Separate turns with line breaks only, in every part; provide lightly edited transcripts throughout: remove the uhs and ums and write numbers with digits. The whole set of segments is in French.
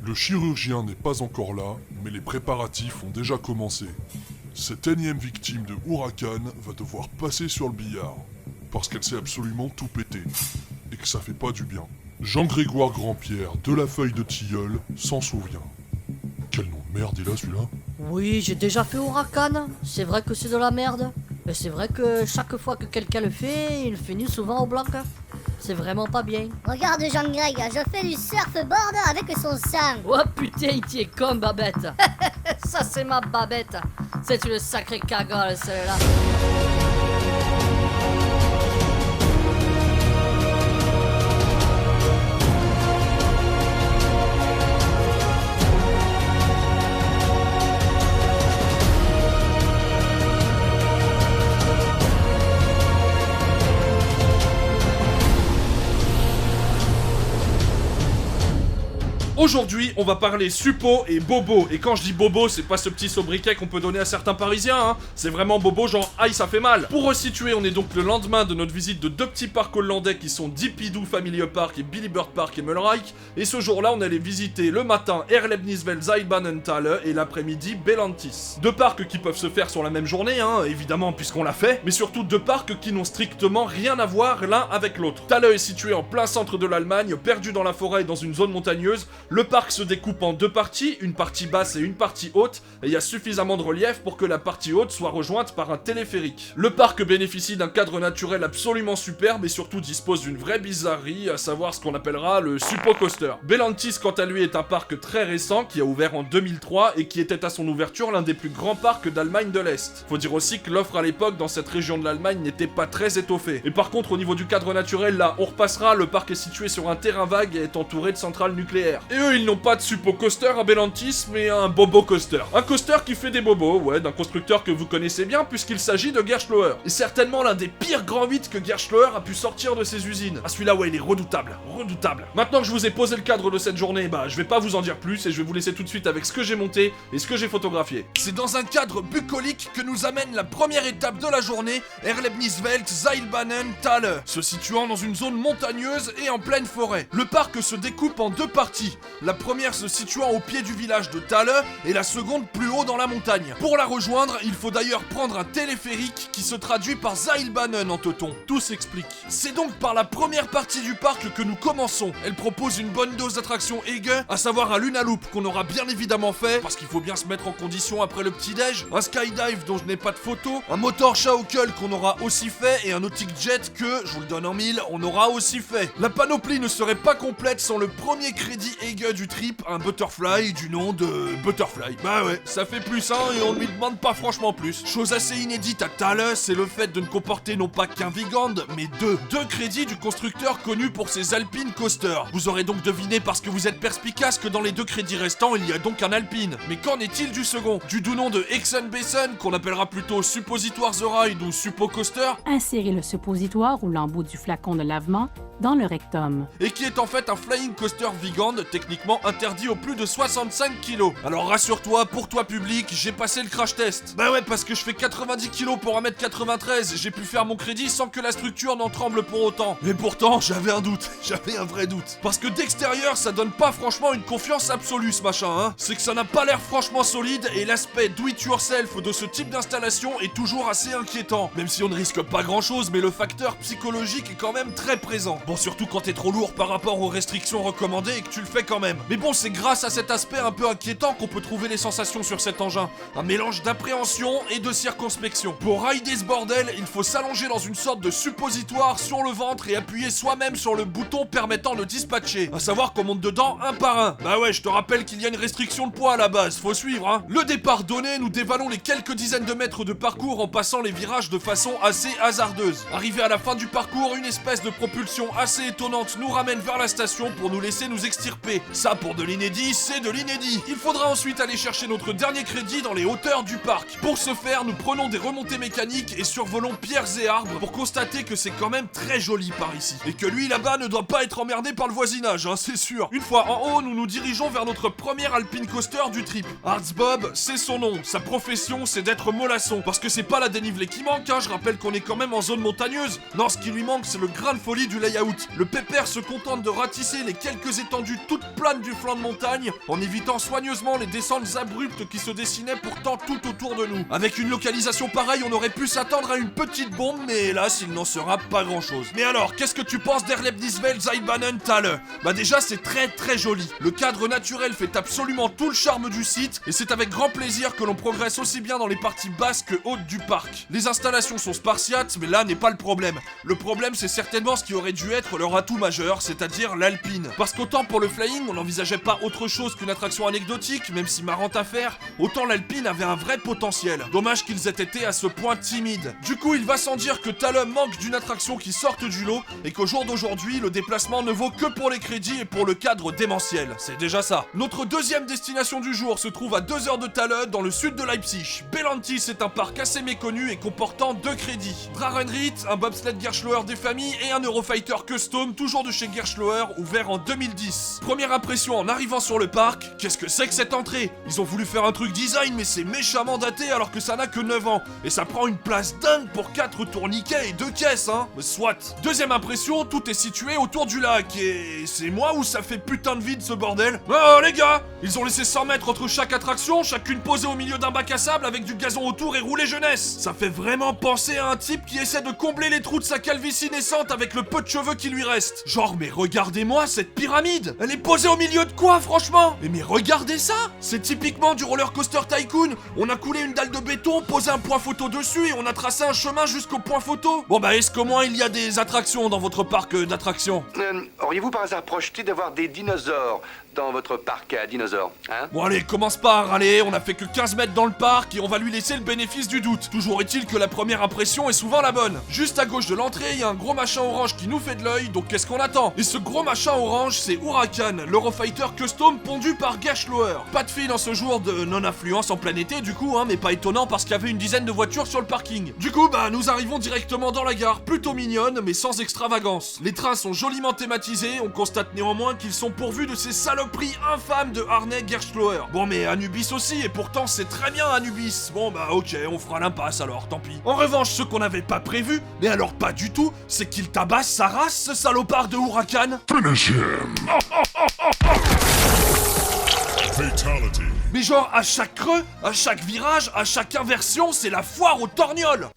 Le chirurgien n'est pas encore là, mais les préparatifs ont déjà commencé. Cette énième victime de Huracan va devoir passer sur le billard, parce qu'elle sait absolument tout péter, et que ça fait pas du bien. Jean-Grégoire Grandpierre de la Feuille de Tilleul s'en souvient. Quel nom de merde il a celui-là?
Oui, j'ai déjà fait Huracan. C'est vrai que c'est de la merde. Mais c'est vrai que chaque fois que quelqu'un le fait, il finit souvent au blanc. C'est vraiment pas bien.
Regarde Jean-Greg, je fais du surfboard avec son sang.
Oh putain, tu es con, Babette. Ça, c'est ma Babette. C'est une sacrée cagole, celle-là.
Aujourd'hui, on va parler suppo et bobo. Et quand je dis bobo, c'est pas ce petit sobriquet qu'on peut donner à certains parisiens, hein. C'est vraiment bobo genre aïe ça fait mal. Pour resituer, on est donc le lendemain de notre visite de deux petits parcs hollandais qui sont Dipidou Family Park et Billy Bird Park et Mulrijk. Et ce jour-là, on allait visiter le matin Erlebniswelt Zeilbahnenthalle et l'après-midi Bellantis. Deux parcs qui peuvent se faire sur la même journée, hein, évidemment puisqu'on l'a fait, mais surtout deux parcs qui n'ont strictement rien à voir l'un avec l'autre. Thalle est situé en plein centre de l'Allemagne, perdu dans la forêt et dans une zone montagneuse. Le parc se découpe en deux parties, une partie basse et une partie haute, et il y a suffisamment de relief pour que la partie haute soit rejointe par un téléphérique. Le parc bénéficie d'un cadre naturel absolument superbe et surtout dispose d'une vraie bizarrerie, à savoir ce qu'on appellera le Suppo Coaster. Bellantis, quant à lui, est un parc très récent qui a ouvert en 2003 et qui était à son ouverture l'un des plus grands parcs d'Allemagne de l'Est. Faut dire aussi que l'offre à l'époque dans cette région de l'Allemagne n'était pas très étoffée. Et par contre, au niveau du cadre naturel, là, on repassera, le parc est situé sur un terrain vague et est entouré de centrales nucléaires. Et eux, ils n'ont pas de Suppo Coaster à Bellantis, mais un Bobo Coaster. Un coaster qui fait des bobos, ouais, d'un constructeur que vous connaissez bien, puisqu'il s'agit de Gerstlauer. Et certainement l'un des pires grands 8 que Gerstlauer a pu sortir de ses usines. Ah, celui-là, ouais, il est redoutable, redoutable. Maintenant que je vous ai posé le cadre de cette journée, bah, je vais pas vous en dire plus, et je vais vous laisser tout de suite avec ce que j'ai monté et ce que j'ai photographié. C'est dans un cadre bucolique que nous amène la première étape de la journée, Erlebniswelt Zeilbahnenthalle, se situant dans une zone montagneuse et en pleine forêt. Le parc se découpe en deux parties. La première se situant au pied du village de Thalle et la seconde plus haut dans la montagne. Pour la rejoindre, il faut d'ailleurs prendre un téléphérique qui se traduit par Seilbahnen en teuton. Tout s'explique. C'est donc par la première partie du parc que nous commençons. Elle propose une bonne dose d'attraction aiguë, à savoir un Luna Loop qu'on aura bien évidemment fait, parce qu'il faut bien se mettre en condition après le petit-déj, un skydive dont je n'ai pas de photo, un motor Schaukel qu'on aura aussi fait, et un nautic jet que, je vous le donne en mille, on aura aussi fait. La panoplie ne serait pas complète sans le premier crédit aiguë du trip, un Butterfly du nom de Butterfly. Bah ouais, ça fait plus et on ne lui demande pas franchement plus. Chose assez inédite à Thalle, c'est le fait de ne comporter non pas qu'un Vigand, mais deux crédits du constructeur connu pour ses Alpine Coasters. Vous aurez donc deviné parce que vous êtes perspicace que dans les deux crédits restants, il y a donc un Alpine. Mais qu'en est-il du second? Du doux nom de Hexenbesen, qu'on appellera plutôt Suppositoire The Ride ou Suppo Coaster,
Insérez le suppositoire ou l'embout du flacon de lavement dans le rectum.
et qui est en fait un Flying Coaster Vigand, techniquement interdit aux plus de 65 kg. Alors rassure-toi, pour toi public, j'ai passé le crash test. Bah ouais, parce que je fais 90 kg pour 1m93, j'ai pu faire mon crédit sans que la structure n'en tremble pour autant. Mais pourtant, j'avais un doute, j'avais un vrai doute. Parce que d'extérieur, ça donne pas franchement une confiance absolue ce machin, hein. C'est que ça n'a pas l'air franchement solide, et l'aspect do-it-yourself de ce type d'installation est toujours assez inquiétant. Même si on ne risque pas grand chose, mais le facteur psychologique est quand même très présent. Bon, surtout quand t'es trop lourd par rapport aux restrictions recommandées et que tu le fais quand même. Mais bon, c'est grâce à cet aspect un peu inquiétant qu'on peut trouver les sensations sur cet engin. Un mélange d'appréhension et de circonspection. Pour rider ce bordel, il faut s'allonger dans une sorte de suppositoire sur le ventre et appuyer soi-même sur le bouton permettant de dispatcher. À savoir qu'on monte dedans un par un. Bah ouais, je te rappelle qu'il y a une restriction de poids à la base, faut suivre hein. Le départ donné, nous dévalons les quelques dizaines de mètres de parcours en passant les virages de façon assez hasardeuse. Arrivé à la fin du parcours, une espèce de propulsion assez étonnante nous ramène vers la station pour nous laisser nous extirper. Ça, pour de l'inédit, c'est de l'inédit. Il faudra ensuite aller chercher notre dernier crédit dans les hauteurs du parc. Pour ce faire, nous prenons des remontées mécaniques et survolons pierres et arbres pour constater que c'est quand même très joli par ici. Et que lui là-bas ne doit pas être emmerdé par le voisinage, hein, c'est sûr. Une fois en haut, nous nous dirigeons vers notre premier Alpine Coaster du trip. Hartz Bob, c'est son nom. Sa profession, c'est d'être mollasson. Parce que c'est pas la dénivelée qui manque, hein. Je rappelle qu'on est quand même en zone montagneuse. Non, ce qui lui manque, c'est le grain de folie du layout blackout. Le pépère se contente de ratisser les quelques étendues toutes planes du flanc de montagne en évitant soigneusement les descentes abruptes qui se dessinaient pourtant tout autour de nous. Avec une localisation pareille, on aurait pu s'attendre à une petite bombe, mais hélas, il n'en sera pas grand-chose. Mais alors, qu'est-ce que tu penses d'Erlebniswelt Seilbahnen Thale? Bah déjà, c'est très joli. Le cadre naturel fait absolument tout le charme du site, et c'est avec grand plaisir que l'on progresse aussi bien dans les parties basses que hautes du parc. Les installations sont spartiates, mais là n'est pas le problème. Le problème, c'est certainement ce qui aurait dû être leur atout majeur, c'est-à-dire l'alpine. Parce qu'autant pour le flying, on n'envisageait pas autre chose qu'une attraction anecdotique, même si marrante à faire, autant l'alpine avait un vrai potentiel. Dommage qu'ils aient été à ce point timides. Du coup, il va sans dire que Thale manque d'une attraction qui sorte du lot, et qu'au jour d'aujourd'hui, le déplacement ne vaut que pour les crédits et pour le cadre démentiel. C'est déjà ça. Notre deuxième destination du jour se trouve à 2 heures de Thale, dans le sud de Leipzig. Bellantis est un parc assez méconnu et comportant 2 crédits. Drachenried, un bobsled Gerschlauer des familles et un Eurofighter Custom, toujours de chez Gerschlauer, ouvert en 2010. Première impression en arrivant sur le parc, qu'est-ce que c'est que cette entrée? Ils ont voulu faire un truc design, mais c'est méchamment daté alors que ça n'a que 9 ans. Et ça prend une place dingue pour 4 tourniquets et 2 caisses, hein. Mais soit. Deuxième impression, tout est situé autour du lac. Et c'est moi ou ça fait putain de vide ce bordel? Oh les gars, ils ont laissé 100 mètres entre chaque attraction, chacune posée au milieu d'un bac à sable avec du gazon autour et roulé jeunesse. Ça fait vraiment penser à un type qui essaie de combler les trous de sa calvitie naissante avec le peu de cheveux qui lui reste. Genre, mais regardez-moi cette pyramide. Elle est posée au milieu de quoi, franchement? Mais regardez ça. C'est typiquement du roller coaster tycoon. On a coulé une dalle de béton, posé un point photo dessus et on a tracé un chemin jusqu'au point photo. Bon bah, est-ce qu'au moins il y a des attractions dans votre parc d'attractions?
Auriez-vous par hasard projeté d'avoir des dinosaures dans votre parc à dinosaures, hein?
Bon allez, commence pas à râler, on a fait que 15 mètres dans le parc et on va lui laisser le bénéfice du doute. Toujours est-il que la première impression est souvent la bonne. Juste à gauche de l'entrée, il y a un gros machin orange qui nous fait de l'œil, donc qu'est-ce qu'on attend? Et ce gros machin orange, c'est Huracan, l'Eurofighter Custom pondu par Gerschlauer. Pas de fil en ce jour de non-influence en plein été du coup, hein, mais pas étonnant parce qu'il y avait une dizaine de voitures sur le parking. Du coup, bah nous arrivons directement dans la gare, plutôt mignonne, mais sans extravagance. Les trains sont joliment thématisés, on constate néanmoins qu'ils sont pourvus de ces saloperies infâmes de harnais Gerschlauer. Bon mais Anubis aussi, et pourtant c'est très bien Anubis. Bon bah ok, on fera l'impasse alors, tant pis. En revanche, ce qu'on n'avait pas prévu, mais alors pas du tout, c'est qu'il tabasse sa race, ce salopard de Huracan.
Finish him! Fatality.
Mais genre à chaque creux, à chaque virage, à chaque inversion, c'est la foire aux torgnoles.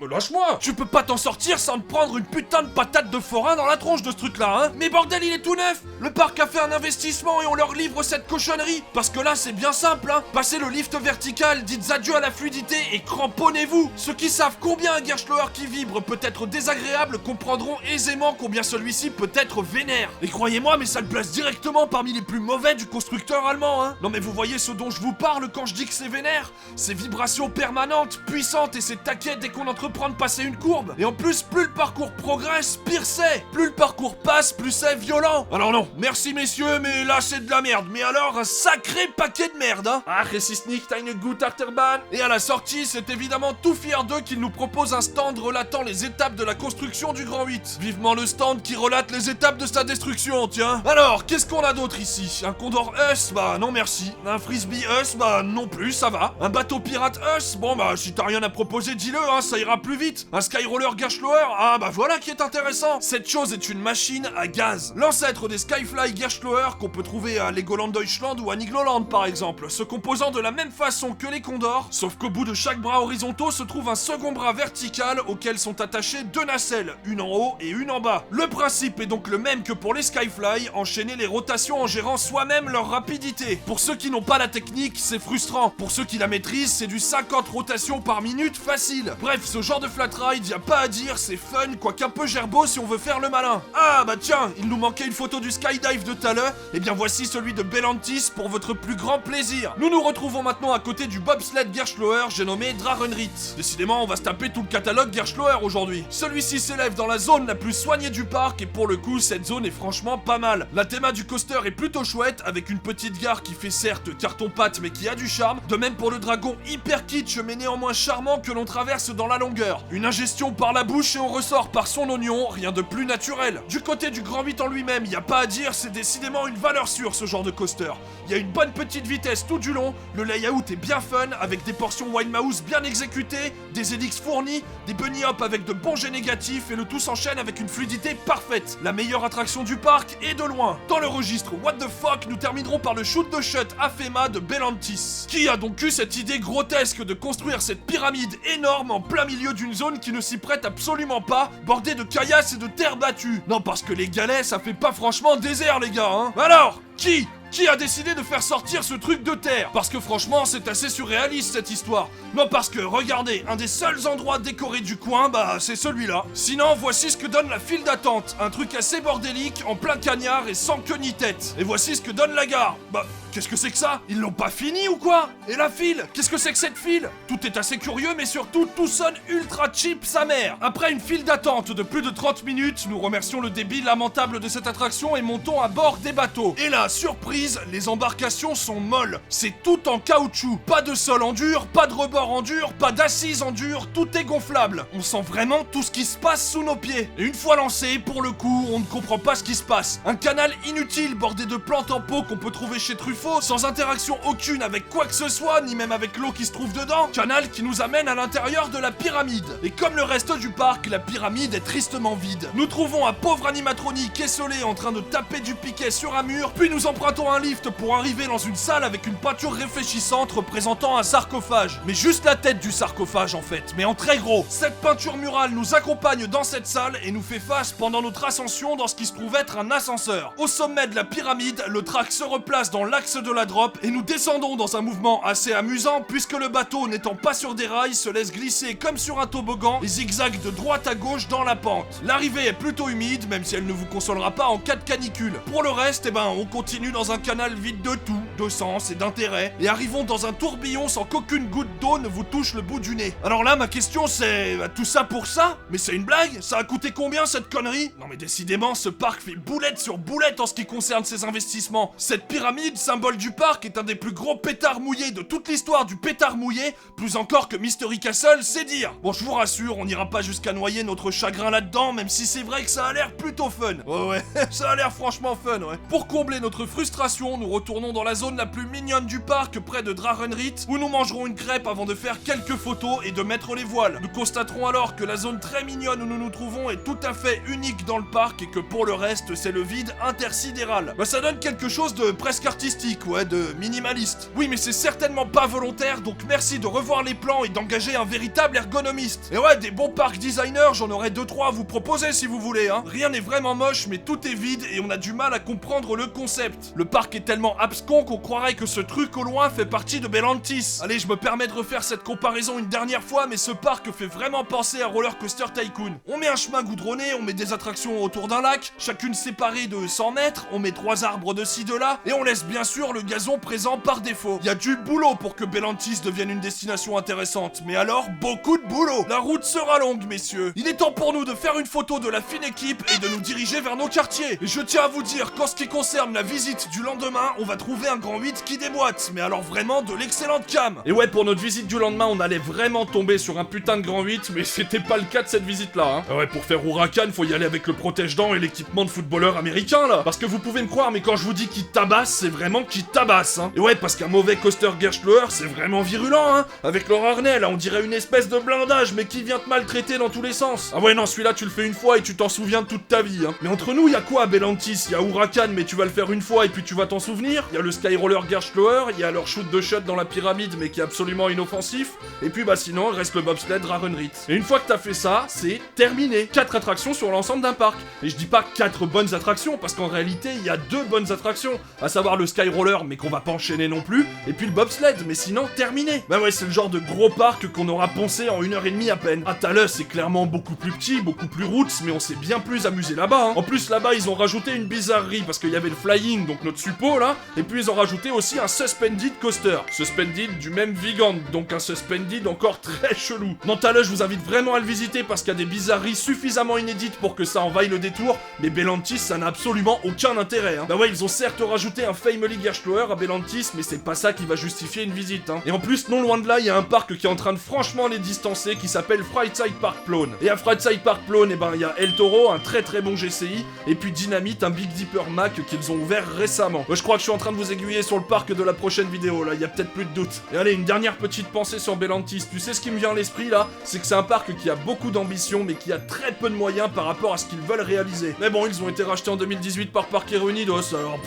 Mais lâche-moi! Tu peux pas t'en sortir sans te prendre une putain de patate de forain dans la tronche de ce truc-là, hein? Mais bordel, il est tout neuf! Le parc a fait un investissement et on leur livre cette cochonnerie! Parce que là, c'est bien simple, hein? Passez le lift vertical, dites adieu à la fluidité et cramponnez-vous! Ceux qui savent combien un Gerschlauer qui vibre peut être désagréable comprendront aisément combien celui-ci peut être vénère. Et croyez-moi, mais ça le place directement parmi les plus mauvais du constructeur allemand, hein? Non mais vous voyez ce dont je vous parle quand je dis que c'est vénère? Ces vibrations permanentes, puissantes et ces taquets dès qu'on entreprend de passer une courbe. Et en plus, plus le parcours progresse, pire c'est. Plus le parcours passe, plus c'est violent. Alors non, merci messieurs, mais là c'est de la merde. Mais alors, un sacré paquet de merde, hein. Ach, es ist nicht eine gute Achterbahn. Et à la sortie, c'est évidemment tout fier d'eux qu'ils nous proposent un stand relatant les étapes de la construction du Grand 8. Vivement le stand qui relate les étapes de sa destruction, tiens. Alors, qu'est-ce qu'on a d'autre ici? Un Condor Us? Bah non merci. Un Frisbee Us? Bah non plus, ça va. Un bateau pirate Us? Bon bah si t'as rien à proposer, dis-le, hein, ça ira plus vite. Un Skyroller Gerschlauer? Ah bah voilà qui est intéressant. Cette chose est une machine à gaz. L'ancêtre des Skyfly Gerschlauer qu'on peut trouver à Legoland Deutschland ou à Nigloland par exemple, se composant de la même façon que les Condors, sauf qu'au bout de chaque bras horizontaux se trouve un second bras vertical auquel sont attachées 2 nacelles, une en haut et une en bas. Le principe est donc le même que pour les Skyfly, enchaîner les rotations en gérant soi-même leur rapidité. Pour ceux qui n'ont pas la technique, c'est frustrant. Pour ceux qui la maîtrisent, c'est du 50 rotations par minute facile. Bref, ce genre de flat ride, y a pas à dire, c'est fun, quoique un peu gerbeau si on veut faire le malin. Ah bah tiens, il nous manquait une photo du skydive de Thale, et bien voici celui de Bellantis pour votre plus grand plaisir. Nous nous retrouvons maintenant à côté du bobsled Gerschlauer, j'ai nommé Drachenried. Décidément, on va se taper tout le catalogue Gerschlauer aujourd'hui. Celui-ci s'élève dans la zone la plus soignée du parc, et pour le coup, cette zone est franchement pas mal. La théma du coaster est plutôt chouette, avec une petite gare qui fait certes carton-pâte mais qui a du charme. De même pour le dragon hyper kitsch mais néanmoins charmant que l'on traverse dans la longueur burger. Une ingestion par la bouche et on ressort par son oignon, rien de plus naturel. Du côté du Grand 8 en lui-même, y a pas à dire, c'est décidément une valeur sûre ce genre de coaster. Y a une bonne petite vitesse tout du long, le layout est bien fun, avec des portions Wild Mouse bien exécutées, des hélices fournies, des bunny hop avec de bons jets négatifs et le tout s'enchaîne avec une fluidité parfaite. La meilleure attraction du parc et de loin. Dans le registre What the fuck, nous terminerons par le shoot de shot Afema de Belantis. Qui a donc eu cette idée grotesque de construire cette pyramide énorme en plein milieu d'une zone qui ne s'y prête absolument pas, bordée de caillasses et de terre battue? Non, parce que les galets, ça fait pas franchement désert, les gars, hein. Alors, qui a décidé de faire sortir ce truc de terre? Parce que franchement, c'est assez surréaliste cette histoire. Non, parce que, regardez, un des seuls endroits décorés du coin, bah, c'est celui-là. Sinon, voici ce que donne la file d'attente. Un truc assez bordélique, en plein cagnard et sans queue ni tête. Et voici ce que donne la gare. Bah, qu'est-ce que c'est que ça? Ils l'ont pas fini ou quoi? Et la file? Qu'est-ce que c'est que cette file? Tout est assez curieux, mais surtout, tout sonne ultra cheap sa mère. Après une file d'attente de plus de 30 minutes, nous remercions le débit lamentable de cette attraction et montons à bord des bateaux. Et là, surprise, les embarcations sont molles. C'est tout en caoutchouc. Pas de sol en dur, pas de rebord en dur, pas d'assises en dur, tout est gonflable. On sent vraiment tout ce qui se passe sous nos pieds. Et une fois lancé, pour le coup, on ne comprend pas ce qui se passe. Un canal inutile bordé de plantes en pot qu'on peut trouver chez Truffaut, sans interaction aucune avec quoi que ce soit, ni même avec l'eau qui se trouve dedans. Canal qui nous amène à l'intérieur de la pyramide. Et comme le reste du parc, la pyramide est tristement vide. Nous trouvons un pauvre animatronique esselé en train de taper du piquet sur un mur, puis nous empruntons un lift pour arriver dans une salle avec une peinture réfléchissante représentant un sarcophage. Mais juste la tête du sarcophage en fait, mais en très gros. Cette peinture murale nous accompagne dans cette salle et nous fait face pendant notre ascension dans ce qui se trouve être un ascenseur. Au sommet de la pyramide, le track se replace dans l'axe de la drop et nous descendons dans un mouvement assez amusant puisque le bateau n'étant pas sur des rails se laisse glisser comme sur un toboggan et zigzague de droite à gauche dans la pente. L'arrivée est plutôt humide même si elle ne vous consolera pas en cas de canicule. Pour le reste, eh ben on continue dans un canal vide de tout, de sens et d'intérêt et arrivons dans un tourbillon sans qu'aucune goutte d'eau ne vous touche le bout du nez. Alors là ma question c'est, tout ça pour ça? Mais c'est une blague? Ça a coûté combien cette connerie? Non mais décidément ce parc fait boulette sur boulette en ce qui concerne ses investissements. Cette pyramide, symbole du parc, est un des plus gros pétards mouillés de toute l'histoire du pétard mouillé, plus encore que Mystery Castle, c'est dire. Bon je vous rassure, on n'ira pas jusqu'à noyer notre chagrin là-dedans, même si c'est vrai que ça a l'air plutôt fun. Ouais, ça a l'air franchement fun, ouais. Pour combler notre frustration, nous retournons dans la zone la plus mignonne du parc, près de Drarenrit, où nous mangerons une crêpe avant de faire quelques photos et de mettre les voiles. Nous constaterons alors que la zone très mignonne où nous nous trouvons est tout à fait unique dans le parc et que pour le reste, c'est le vide intersidéral. Bah ça donne quelque chose de presque artistique, ouais, de minimaliste. Oui, mais c'est certainement pas volontaire, donc merci de revoir les plans et d'engager un véritable ergonomiste. Et ouais, des bons park designers, j'en aurais 2-3 à vous proposer si vous voulez, hein. Rien n'est vraiment moche, mais tout est vide et on a du mal à comprendre le concept. Le parc est tellement abscon qu'on croirait que ce truc au loin fait partie de Belantis. Allez, je me permets de refaire cette comparaison une dernière fois, mais ce parc fait vraiment penser à Roller Coaster Tycoon. On met un chemin goudronné, on met des attractions autour d'un lac, chacune séparée de 100 mètres, on met 3 arbres de ci, de là, et on laisse bien sûr le gazon présent par défaut. Il y a du boulot pour que Belantis devienne une destination intéressante, mais alors beaucoup de boulot. La route sera longue, messieurs. Il est temps pour nous de faire une photo de la fine équipe et de nous diriger vers nos quartiers. Et je tiens à vous dire qu'en ce qui concerne la visite du lendemain, on va trouver un grand 8 qui déboîte, mais alors vraiment de l'excellente cam. Et ouais, pour notre visite du lendemain, on allait vraiment tomber sur un putain de grand 8, mais c'était pas le cas de cette visite-là, hein. Ouais, pour faire Huracan, faut y aller avec le protège-dents et l'équipement de footballeur américain, là. Parce que vous pouvez me croire, mais quand je vous dis qu'il tabasse, c'est vraiment qu'il tabasse, hein. Et ouais, parce qu'un mauvais coaster Gerschlauer, c'est vraiment virulent, hein. Avec leur harnais, là, on dirait une espèce de blindage, mais qui vient te maltraiter dans tous les sens. Ah ouais, non, celui-là, tu le fais une fois et tu t'en souviens de toute ta vie, hein. Mais entre nous, y a quoi à Belantis? Y a Huracan, mais tu vas le faire une fois et puis tu vas t'en souvenir. Y a le Skyroller Gerschlauer, y a leur shoot de shot dans la pyramide, mais qui est absolument inoffensif. Et puis, bah sinon, reste le bobsled Drarenrit. Et une fois que t'as fait ça, c'est terminé. 4 attractions sur l'ensemble d'un parc. Et je dis pas 4 bonnes attractions, parce qu'en réalité, il y a 2 bonnes attractions. À savoir le Skyroller, mais qu'on va pas enchaîner non plus. Et puis le bobsled, mais sinon, terminé. Bah ouais, c'est le genre de gros parc qu'on aura poncé en 1h30 à peine. Atalus, c'est clairement beaucoup plus petit, beaucoup plus roots, mais on s'est bien plus amusé là-bas, hein. En plus, là-bas, ils ont rajouté une bizarrerie, parce qu'il y avait le flying, donc notre suppos là, et puis ils ont rajouté aussi un Suspended Coaster. Suspended du même Vigand, donc un Suspended encore très chelou. Nantalet, je vous invite vraiment à le visiter parce qu'il y a des bizarreries suffisamment inédites pour que ça en vaille le détour, mais Bellantis, ça n'a absolument aucun intérêt. Hein. Bah ouais, ils ont certes rajouté un Family Gerschloer à Bellantis, mais c'est pas ça qui va justifier une visite. Hein. Et en plus, non loin de là, il y a un parc qui est en train de franchement les distancer, qui s'appelle Freizeit Park Plone. Et à Freizeit Park Plone, eh ben, il y a El Toro, un très très bon GCI, et puis Dynamite, un Big Dipper Mac qu'ils ont ouvert récemment. Je crois que je suis en train de vous aiguiller sur le parc de la prochaine vidéo, là, il y a peut-être plus de doute. Et allez, une dernière petite pensée sur Bellantis. Tu sais ce qui me vient à l'esprit là, c'est que c'est un parc qui a beaucoup d'ambition, mais qui a très peu de moyens par rapport à ce qu'ils veulent réaliser. Mais bon, ils ont été rachetés en 2018 par Parque Unidos, alors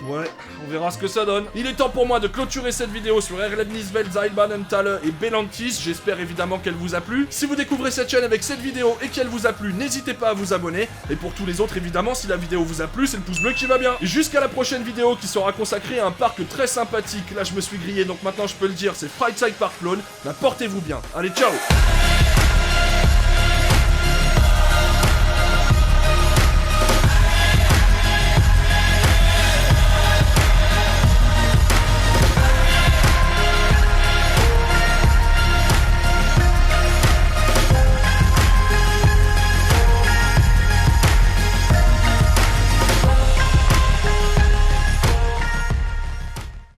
ouais, on verra ce que ça donne. Il est temps pour moi de clôturer cette vidéo sur Erlebniswelt Seilbahnenthalle et Bellantis. J'espère évidemment qu'elle vous a plu. Si vous découvrez cette chaîne avec cette vidéo et qu'elle vous a plu, n'hésitez pas à vous abonner. Et pour tous les autres, évidemment, si la vidéo vous a plu, c'est le pouce bleu qui va bien. Et jusqu'à la prochaine vidéo qui sera consacrée à un parc très sympathique. Là, je me suis grillé, donc maintenant je peux le dire, c'est Freizeit Park Plone. Portez-vous bien. Allez, ciao!